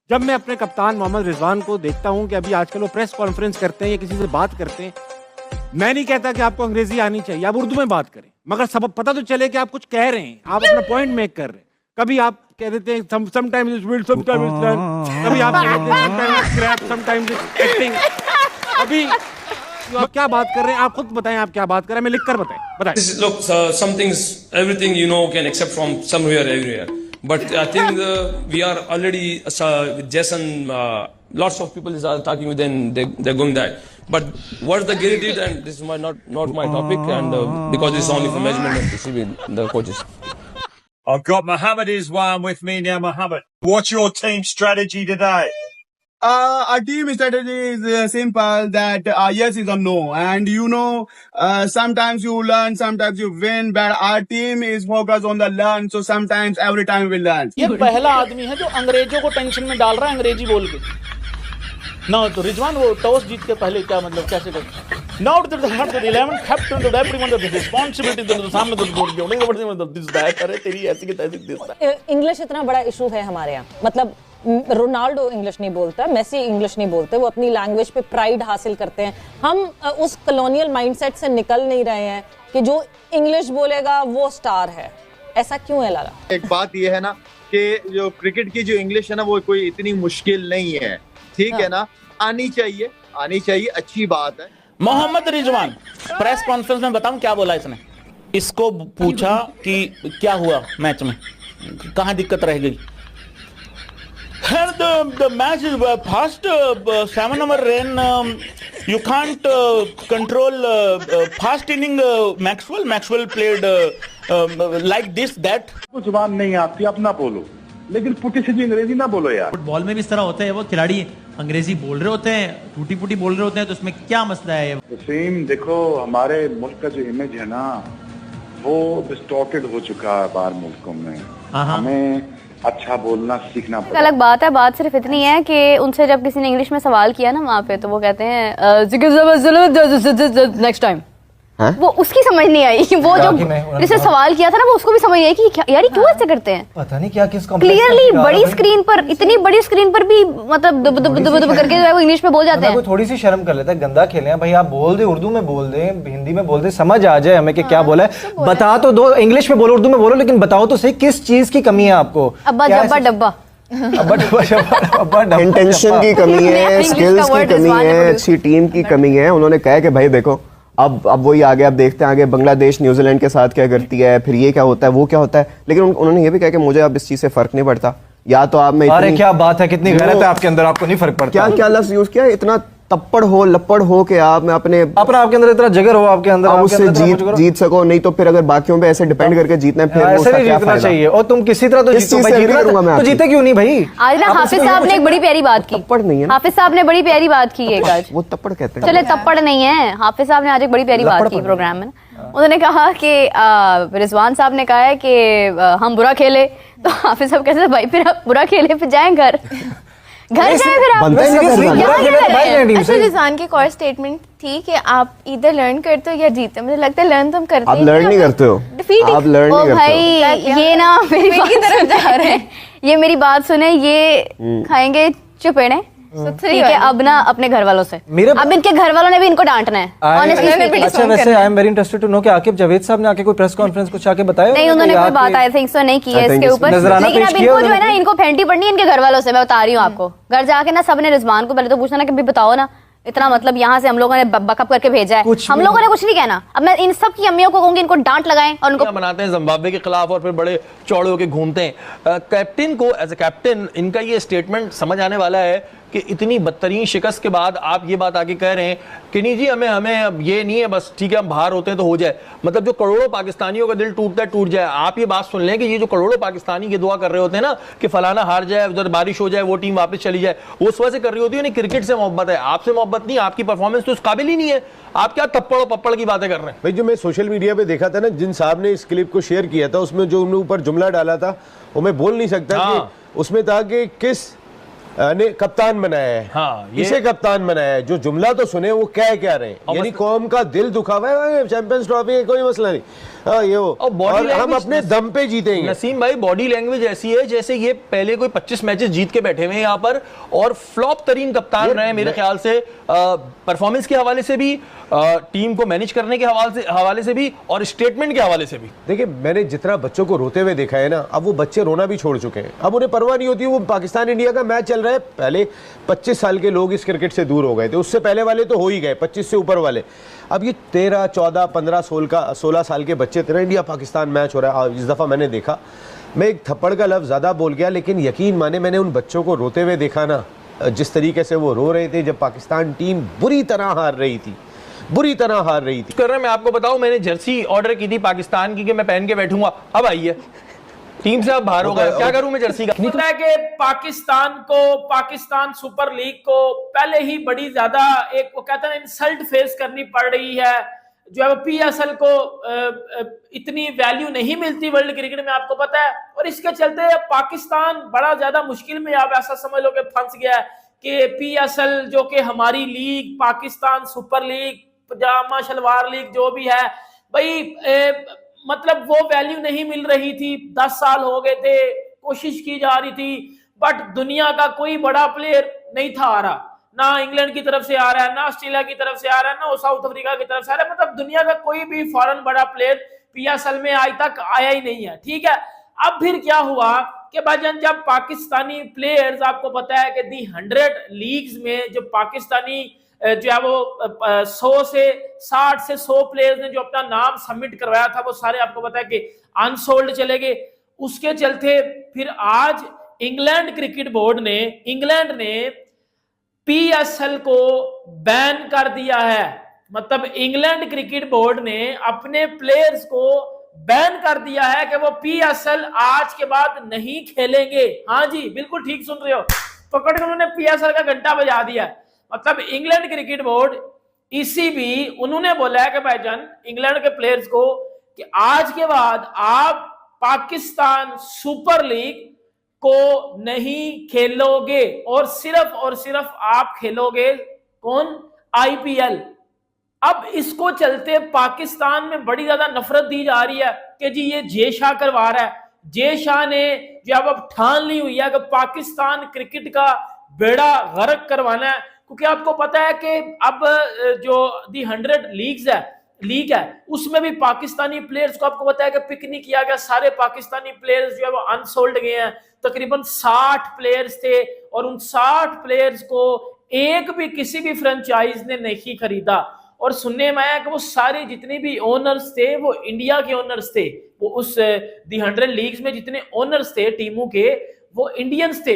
जब मैं अपने कप्तान मोहम्मद रिजवान को देखता हूं कि अभी आजकल वो प्रेस कॉन्फ्रेंस करते हैं या किसी से बात करते हैं, मैं नहीं कहता कि आपको अंग्रेजी आनी चाहिए, आप उर्दू में बात करें, मगर सब पता तो चले कि आप कुछ कह रहे हैं, आप अपना पॉइंट मेक कर रहे हैं। कभी आप कह देते हैं sometimes it's wild, sometimes it's learn, कभी आप कह देते हैं sometimes it's scrap, sometimes it's acting. अभी आप क्या बात कर रहे हैं, आप खुद बताएं, आप क्या बात कर रहे हैं, मैं लिखकर बताएं। Look, some things, everything you know can accept from somewhere, everywhere. But I think we are already with Jason. Lots of people are talking with them. They're going that. But what the Giri did, and this is not my topic, and because it's only for measurement and to see the coaches. I've got Mohammed Iswan with me now. Mohammed, what's your team strategy today? Our team strategy is simple, that yes is or no, and sometimes you learn, sometimes you win, but our team is focused on the learn, so sometimes every time we learn. ये पहला आदमी है जो अंग्रेजों को tension में डाल रहा है अंग्रेजी बोल के ना। तो रिजवान वो टॉस जीत के पहले क्या मतलब कैसे कर not the 11 captain the everyone the responsibility the सामने द दिस दैट। अरे तेरी ऐसी की तैसी दिस। इंग्लिश इतना बड़ा इशू है हमारे यहाँ, मतलब रोनाल्डो इंग्लिश नहीं बोलता, मेसी इंग्लिश नहीं बोलते, वो अपनी लैंग्वेज पे प्राइड हासिल करते हैं। हम उस कॉलोनियल माइंडसेट से निकल नहीं रहे हैं कि जो इंग्लिश बोलेगा वो स्टार है। ऐसा क्यों है लाला? एक बात ये है ना कि जो क्रिकेट की जो इंग्लिश है ना वो कोई इतनी मुश्किल नहीं है, ठीक है ना, आनी चाहिए, अच्छी बात है। मोहम्मद रिजवान प्रेस कॉन्फ्रेंस में बताऊं क्या बोला इसने? इसको पूछा कि क्या हुआ मैच में, कहां दिक्कत रह गई। The match is fast, 7 over rain. You can't control fast inning. Maxwell played like this that. कुछ जुबान नहीं आती अपना बोलो, लेकिन पुटी सीधी अंग्रेजी ना बोलो यार। फुटबॉल में भी इस तरह होता है, वो खिलाड़ी अंग्रेजी बोल रहे होते हैं, टूटी फूटी बोल रहे होते हैं, तो उसमें क्या मसला है? वसीम देखो, हमारे मुल्क का जो इमेज है ना वो डिस्टॉर्टेड हो चुका है बाहर मुल्कों में। हमें अच्छा बोलना सीखना पड़ेगा। अलग बात है, बात सिर्फ इतनी है कि उनसे जब किसी ने इंग्लिश में सवाल किया ना वहाँ पे, तो वो कहते हैं नेक्स्ट टाइम। वो उसकी समझ नहीं आई, वो जो जिसने सवाल किया था ना वो उसको भी समझ नहीं आई कि यार क्यों ऐसे करते हैं। पता नहीं क्या किस क्लियरली बड़ी स्क्रीन पर, इतनी बड़ी स्क्रीन पर भी मतलब दुब दुब दुब दुब करके जो है वो इंग्लिश में बोल जाते हैं। थोड़ी सी शर्म कर लेता है, गंदा खेले हैं भाई, आप बोल दे, उर्दू में बोल दे, हिंदी में बोल दे, समझ आ जाए हमें कि क्या बोला है। बता तो दो, इंग्लिश में बोलो, उर्दू में बोलो, लेकिन बताओ तो सही किस चीज की कमी है आपको। अब्बा जब्बा डब्बा इंटेंशन की कमी है, स्किल्स की कमी है, अच्छी टीम की कमी है। उन्होंने कहा कि भाई देखो अब वही आगे आप देखते हैं, आगे बांग्लादेश न्यूजीलैंड के साथ क्या करती है, फिर ये क्या होता है, वो क्या होता है। लेकिन उन्होंने ये भी कहा कि मुझे अब इस चीज से फर्क नहीं पड़ता, या तो आप में अरे क्या बात है, कितनी गैरत है आपके अंदर, आपको नहीं फर्क पड़ता। क्या लफ्ज यूज किया, इतना तप्पड़ हो लपड़ हो के आप में अपने आपके अंदर इतना जगर हो, आपके अंदर उससे जीत सको। नहीं तो फिर अगर बाकियों पे ऐसे डिपेंड करके जीतना है, फिर ऐसे नहीं जीतना चाहिए। और तुम किसी तरह तो जीतो भाई, तो जीते क्यों नहीं भाई? आज ना हाफिज साहब ने एक बड़ी प्यारी बात की। तप्पड़ नहीं है, हाफिज साहब ने बड़ी प्यारी बात की एक आज। वो तप्पड़ कहते हैं। चले तप्पड़ नहीं है, हाफिज साहब ने आज एक बड़ी प्यारी बात की प्रोग्राम में। उन्होंने कहा कि रिजवान साहब ने कहा है कि हम बुरा खेले, तो हाफिज साहब कहते भाई फिर आप बुरा खेले फिर जाएं घर जाए फिर आप। अच्छा रिजवान की कोई स्टेटमेंट थी कि आप इधर लर्न करते हो या जीते। मुझे लगता है लर्न तुम करते आप लर्न नहीं करते हो, आप लर्न नहीं करते हो भाई। ये ना मेरी की तरफ जा रहे हैं, ये मेरी बात सुने, ये खाएंगे चुपेड़े, ठीक है। अब ना अपने घर वालों से, अब इनके घर वालों ने भी इनको डांटना है। अच्छा वैसे I am very interested to know कि आकिब जावेद साहब ने आके कोई प्रेस कॉन्फ्रेंस कुछ आके बताया? नहीं, उन्होंने कोई बात आई थिंक सो नहीं की है इसके ऊपर, लेकिन अब इनको जो है ना इनको फेंटी पड़नी है इनके घर वालों से। मैं बता रही हूँ आपको, घर जाके ना सबने रिजवान को पहले तो पूछना ना कि भाई बताओ ना, इतना मतलब यहाँ से हम लोगों ने बकअप करके भेजा है, हम लोगों ने कुछ नहीं कहना। अब मैं इन सब की अम्मियों को कहूंगी इनको डांट लगाएं और उनको बनाते हैं जिम्बाब्वे के खिलाफ और फिर बड़े चौड़े होकर घूमते हैं। कैप्टन को एज ए कैप्टन इनका ये स्टेटमेंट समझ आने वाला है कि इतनी बदतरीन शिकस्त के बाद आप ये बात आगे कह रहे हैं कि नहीं जी हमें ये नहीं है, बस ठीक है हम बाहर होते हैं तो हो जाए। मतलब जो करोड़ों पाकिस्तानियों का दिल टूटता है टूट जाए। आप ये बात सुन लें कि ये जो करोड़ों पाकिस्तानी ये दुआ कर रहे होते हैं ना कि फलाना हार जाए, उधर बारिश हो जाए, वो टीम वापस चली जाए, वो उस वजह से कर रही होती है। क्रिकेट से मोहब्बत है, आपसे मोहब्बत नहीं, आपकी परफॉर्मेंस तो उस काबिल ही नहीं है। आप क्या तप्पड़ और पप्पड़ की बातें कर रहे हैं भाई? जो मैं सोशल मीडिया पे देखा था ना, जिन साहब ने इस क्लिप को शेयर किया था, उसमें जो उन्होंने ऊपर जुमला डाला था वो मैं बोल नहीं सकता कि उसमें था कि किस ने कप्तान बनाया है। हाँ, इसे कप्तान बनाया है। जो जुमला तो सुने वो कह रहे हैं, यानी कौम का दिल दुखा हुआ है, चैंपियंस ट्रॉफी है, कोई मसला नहीं। ये वो और हम अपने दम पे जीतेंगे। नसीम भाई, बॉडी लैंग्वेज ऐसी है जैसे ये पहले कोई 25 मैचेस जीत के बैठे हुए हैं यहाँ पर, और फ्लॉप तरीन कप्तान रहे मेरे ख्याल से, परफॉर्मेंस के हवाले से भी, टीम को मैनेज करने के हवाले से भी, और स्टेटमेंट के हवाले से भी। देखिए, मैंने जितना बच्चों को रोते हुए देखा है ना, अब वो बच्चे रोना भी छोड़ चुके हैं। अब उन्हें परवाह नहीं होती। वो पाकिस्तान इंडिया का मैच चल रहा है, पहले 25 साल के लोग इस क्रिकेट से दूर हो गए थे, उससे पहले वाले तो हो ही गए, 25 से ऊपर वाले। अब ये 13, 14, 15, 16 साल के बच्चे, तेरा इंडिया पाकिस्तान मैच हो रहा है। इस दफ़ा मैंने देखा, मैं एक थप्पड़ का लफ्ज़ ज़्यादा बोल गया, लेकिन यकीन माने मैंने उन बच्चों को रोते हुए देखा ना, जिस तरीके से वो रो रहे थे जब पाकिस्तान टीम बुरी तरह हार रही थी। कर रहे, मैं आपको बताऊं, मैंने जर्सी ऑर्डर की थी पाकिस्तान की कि मैं पहन के बैठूंगा, अब आई है टीम से, अब बाहर हो गए, क्या करूं मैं जर्सी का। पता है कि पाकिस्तान सुपर लीग को पहले ही बड़ी ज्यादा एक वो कहते हैं इंसल्ट फेस करनी पड़ रही है, जो है PSL को इतनी वैल्यू नहीं मिलती वर्ल्ड क्रिकेट में, आपको पता है। और इसके चलते पाकिस्तान बड़ा ज्यादा मुश्किल में, आप ऐसा समझ लो कि फंस गया है कि PSL जो कि हमारी लीग, पाकिस्तान सुपर लीग, पजामा शलवार लीग जो भी है भाई, मतलब वो वैल्यू नहीं मिल रही थी। 10 साल हो गए थे, कोशिश की जा रही थी, बट दुनिया का कोई बड़ा प्लेयर नहीं था आ रहा, ना इंग्लैंड की तरफ से आ रहा है, ना ऑस्ट्रेलिया की तरफ से आ रहा है, ना साउथ अफ्रीका की तरफ से आ रहा है। मतलब दुनिया का कोई भी फॉरेन बड़ा प्लेयर PSL में आज तक आया ही नहीं है, ठीक है। अब फिर क्या हुआ कि भाईजान, जब पाकिस्तानी प्लेयर्स, आपको पता है कि दी 100 लीग्स में जो पाकिस्तानी जो है वो 100 से 60 से 100 प्लेयर्स ने जो अपना नाम सबमिट करवाया था, वो सारे आपको पता है कि अनसोल्ड चले गए। उसके चलते फिर आज इंग्लैंड क्रिकेट बोर्ड ने, इंग्लैंड ने PSL को बैन कर दिया है। मतलब इंग्लैंड क्रिकेट बोर्ड ने अपने प्लेयर्स को बैन कर दिया है कि वो PSL आज के बाद नहीं खेलेंगे। हाँ जी, बिल्कुल ठीक सुन रहे हो, पकड़ के उन्होंने PSL का घंटा बजा दिया है। मतलब इंग्लैंड क्रिकेट बोर्ड, ECB, उन्होंने बोला है कि भाईजान इंग्लैंड के प्लेयर्स को कि आज के बाद आप पाकिस्तान सुपर लीग को नहीं खेलोगे, और सिर्फ आप खेलोगे कौन, IPL। अब इसको चलते पाकिस्तान में बड़ी ज्यादा नफरत दी जा रही है कि जी ये जय शाह करवा रहा है। जय शाह ने जब अब ठान ली हुई है कि पाकिस्तान क्रिकेट का बेड़ा गर्क करवाना है, क्योंकि आपको पता है कि अब जो दी 100 लीग है उसमें भी पाकिस्तानी प्लेयर्स को आपको पता है कि पिक नहीं किया गया। सारे पाकिस्तानी प्लेयर्स जो है वो अनसोल्ड गए हैं। तकरीबन 60 प्लेयर्स थे, और उन 60 प्लेयर्स को एक भी किसी भी फ्रेंचाइज ने नहीं खरीदा। और सुनने में आया कि वो सारे जितने भी ओनर्स थे वो इंडिया के ओनर्स थे। वो उस दी 100 लीग्स में जितने ओनर्स थे टीमों के, वो इंडियंस थे।